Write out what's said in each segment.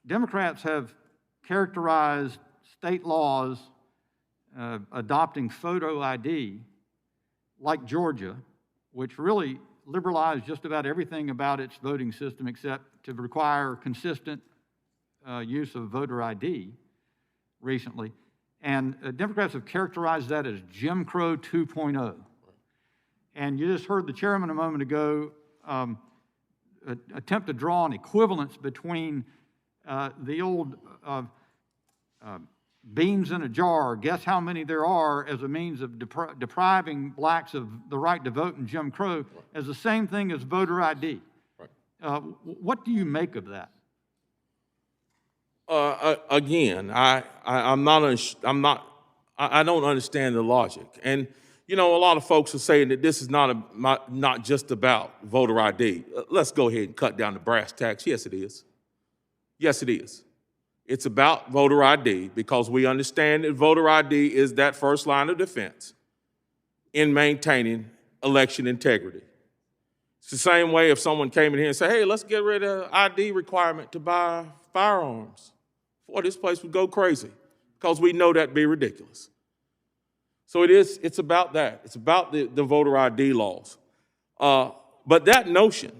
Democrats have characterized state laws adopting photo ID like Georgia, which really liberalized just about everything about its voting system except to require consistent use of voter ID recently. And Democrats have characterized that as Jim Crow 2.0. And you just heard the chairman a moment ago attempt to draw an equivalence between the old beans in a jar, guess how many there are, as a means of depriving blacks of the right to vote in Jim Crow, right, as the same thing as voter ID. Right. What do you make of that? Again, I don't understand the logic. And you know, a lot of folks are saying that this is not just about voter ID. Let's go ahead and cut down the brass tacks. Yes, it is. Yes, it is. It's about voter ID because we understand that voter ID is that first line of defense in maintaining election integrity. It's the same way if someone came in here and said, hey, let's get rid of ID requirement to buy firearms. Boy, this place would go crazy because we know that'd be ridiculous. So it's about that. It's about the voter ID laws. But that notion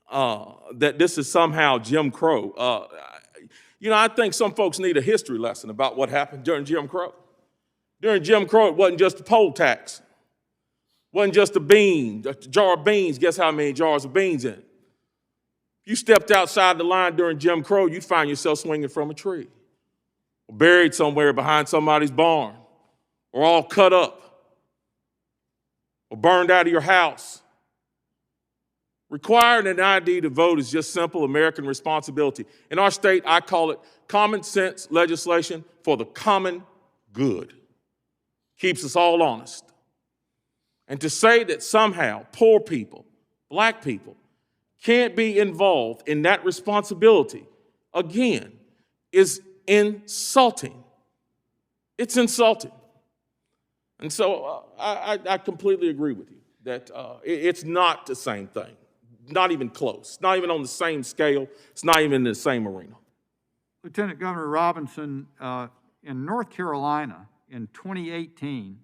that this is somehow Jim Crow, you know, I think some folks need a history lesson about what happened during Jim Crow. During Jim Crow, it wasn't just a poll tax. It wasn't just a jar of beans. Guess how many jars of beans in it? If you stepped outside the line during Jim Crow, you'd find yourself swinging from a tree, or buried somewhere behind somebody's barn, or all cut up, or burned out of your house. Requiring an ID to vote is just simple American responsibility. In our state, I call it common sense legislation for the common good. Keeps us all honest. And to say that somehow poor people, black people, can't be involved in that responsibility, again, is insulting. It's insulting. And so I completely agree with you that it's not the same thing. Not even close. Not even on the same scale. It's not even in the same arena. Lieutenant Governor Robinson, in North Carolina in 2018,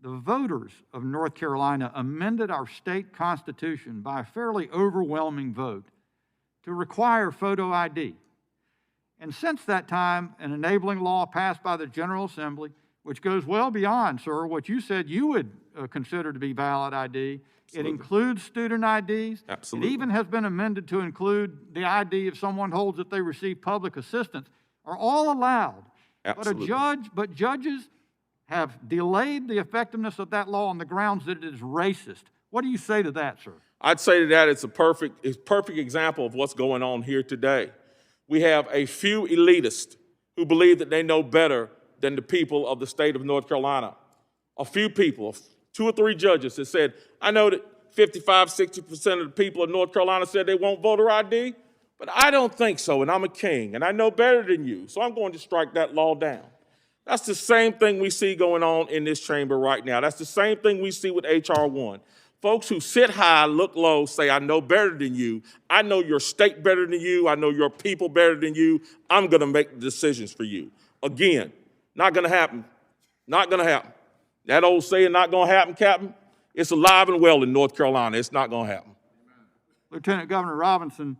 the voters of North Carolina amended our state constitution by a fairly overwhelming vote to require photo ID. And since that time, an enabling law passed by the General Assembly, which goes well beyond, sir, what you said you would consider to be valid ID. Absolutely. It includes student IDs. Absolutely. It even has been amended to include the ID if someone holds that they receive public assistance, are all allowed. Absolutely. But judges have delayed the effectiveness of that law on the grounds that it is racist. What do you say to that, sir? I'd say to that it's a perfect example of what's going on here today. We have a few elitists who believe that they know better than the people of the state of North Carolina. A few people, 2 or 3 judges that said, I know that 55, 60% of the people of North Carolina said they want voter ID, but I don't think so, and I'm a king, and I know better than you, so I'm going to strike that law down. That's the same thing we see going on in this chamber right now. That's the same thing we see with H.R. 1. Folks who sit high, look low, say, I know better than you. I know your state better than you. I know your people better than you. I'm going to make the decisions for you. Again, not going to happen. Not going to happen. That old saying, not going to happen, Captain, it's alive and well in North Carolina. It's not going to happen. Lieutenant Governor Robinson,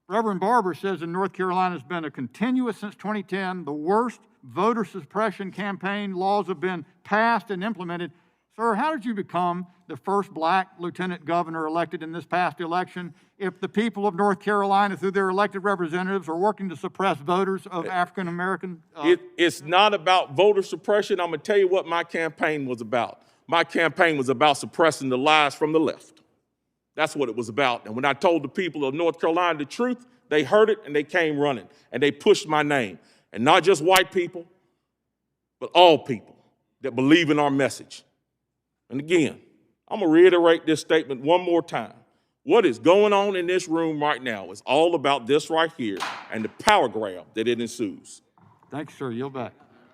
Reverend Barber says in North Carolina has been a continuous since 2010. The worst voter suppression campaign laws have been passed and implemented. Sir, how did you become the first black lieutenant governor elected in this past election if the people of North Carolina, through their elected representatives, are working to suppress voters of African American? It's not about voter suppression. I'm going to tell you what my campaign was about. My campaign was about suppressing the lies from the left. That's what it was about. And when I told the people of North Carolina the truth, they heard it and they came running and they pushed my name. And not just white people, but all people that believe in our message. And again, I'm going to reiterate this statement one more time. What is going on in this room right now is all about this right here and the power grab that it ensues. Thank you, sir. Yield back.